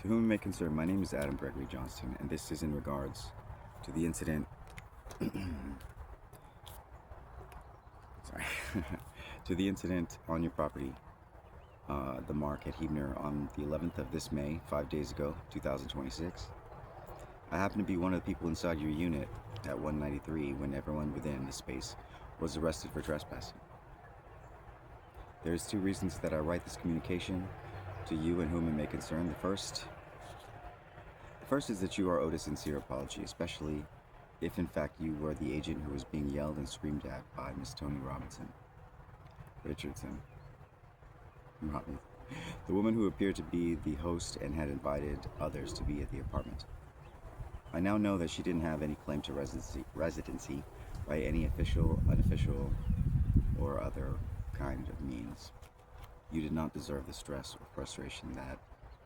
To whom it may concern, my name is Adam Gregory Johnston, and this is in regards to the incident. Sorry, to the incident on your property, the Mark at Huebner, on the 11th of this May, 5 days ago, 2026. I happen to be one of the people inside your unit at 193 when everyone within the space was arrested for trespassing. There's two reasons that I write this communication to you and whom it may concern. The first is that you are owed a sincere apology, especially if in fact you were the agent who was being yelled and screamed at by Miss Tony Richardson, the woman who appeared to be the host and had invited others to be at the apartment. I now know that she didn't have any claim to residency by any official, unofficial, or other kind of means. You did not deserve the stress or frustration that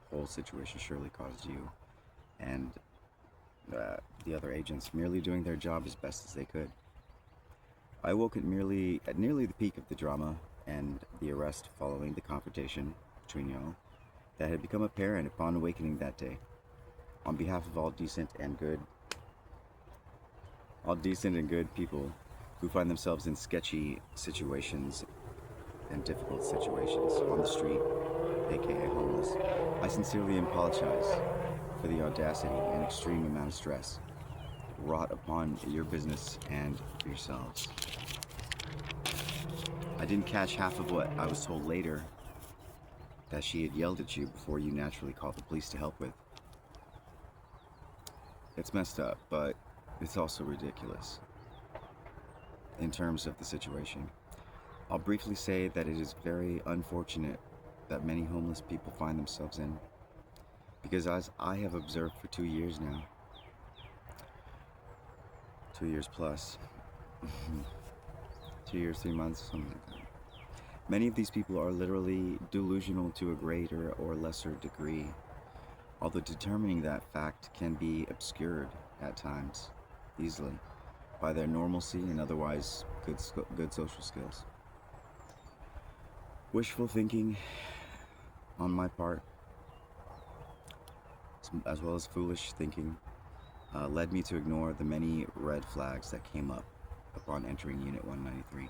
whole situation surely caused you and the other agents merely doing their job as best as they could. I woke at nearly the peak of the drama and the arrest following the confrontation between y'all that had become apparent upon awakening that day. On behalf of all decent and good people who find themselves in sketchy situations and difficult situations on the street, aka homeless, I sincerely apologize for the audacity and extreme amount of stress wrought upon your business and yourselves. I didn't catch half of what I was told later that she had yelled at you before you naturally called the police to help with. It's messed up, but it's also ridiculous in terms of the situation. I'll briefly say that it is very unfortunate that many homeless people find themselves in, because as I have observed for 2 years now, 2 years plus, 2 years, 3 months, something like that. Many of these people are literally delusional to a greater or lesser degree, although determining that fact can be obscured at times, easily, by their normalcy and otherwise good social skills. Wishful thinking on my part, as well as foolish thinking, led me to ignore the many red flags that came up upon entering Unit 193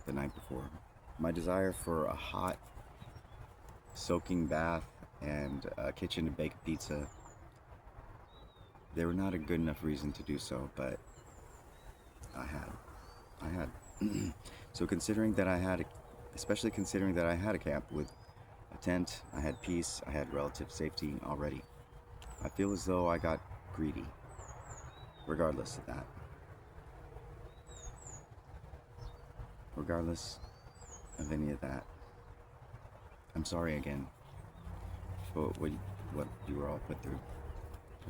the night before. My desire for a hot, soaking bath and a kitchen to bake a pizza, they were not a good enough reason to do so, but I had. So especially considering that I had a camp with a tent, I had peace, I had relative safety already, I feel as though I got greedy, regardless of that. Regardless of any of that, I'm sorry again for what you were all put through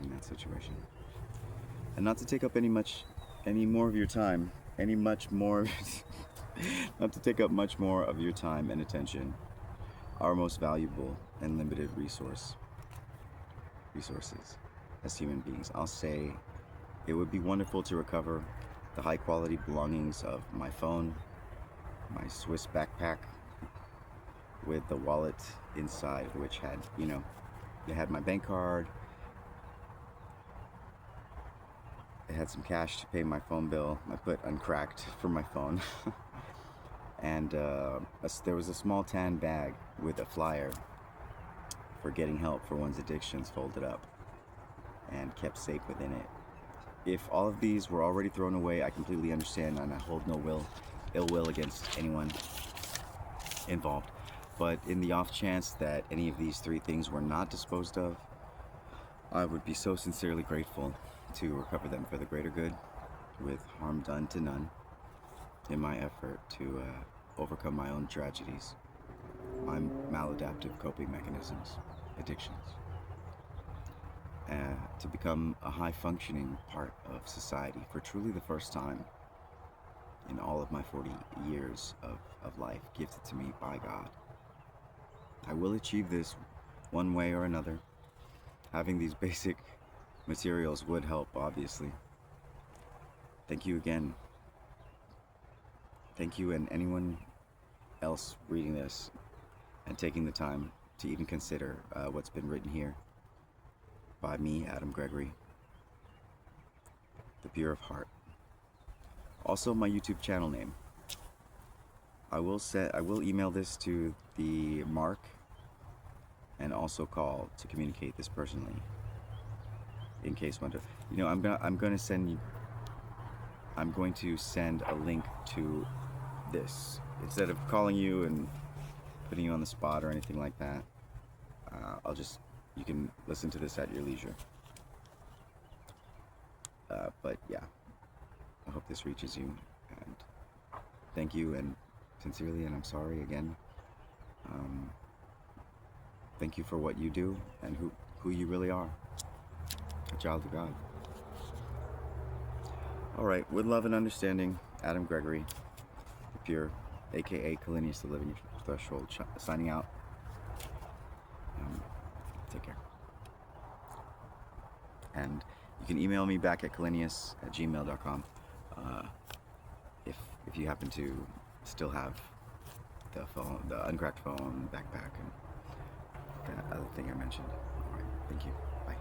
in that situation. And not to take up any more of your time, not to take up much more of your time and attention, our most valuable and limited resources as human beings. I'll say it would be wonderful to recover the high quality belongings of my phone, my Swiss backpack with the wallet inside, which had, it had my bank card, it had some cash to pay my phone bill, I put uncracked for my phone, and there was a small tan bag with a flyer for getting help for one's addictions folded up and kept safe within it. If all of these were already thrown away, I completely understand, and I hold no ill will against anyone involved. But in the off chance that any of these three things were not disposed of, I would be so sincerely grateful to recover them for the greater good, with harm done to none, in my effort to overcome my own tragedies, my maladaptive coping mechanisms, addictions, to become a high-functioning part of society for truly the first time in all of my 40 years of life gifted to me by God. I will achieve this one way or another. Having these basic materials would help, obviously. Thank you again. Thank you and anyone else reading this and taking the time to even consider what's been written here. by me, Adam Gregory, the Pure of Heart. Also, my YouTube channel name. I will email this to the Mark and also call to communicate this personally. In case one, I'm going to send a link to this instead of calling you and putting you on the spot or anything like that. You can listen to this at your leisure. But yeah, I hope this reaches you, and thank you, and sincerely, and I'm sorry again. Thank you for what you do and who you really are, a child of God. All right, with love and understanding, Adam Gregory, the Pure, aka Kalinius, the Living Threshold, signing out. Take care. And you can email me back at kalinius@gmail.com if you happen to still have the phone, the uncracked phone, backpack, and that other thing I mentioned. All right, thank you. Bye.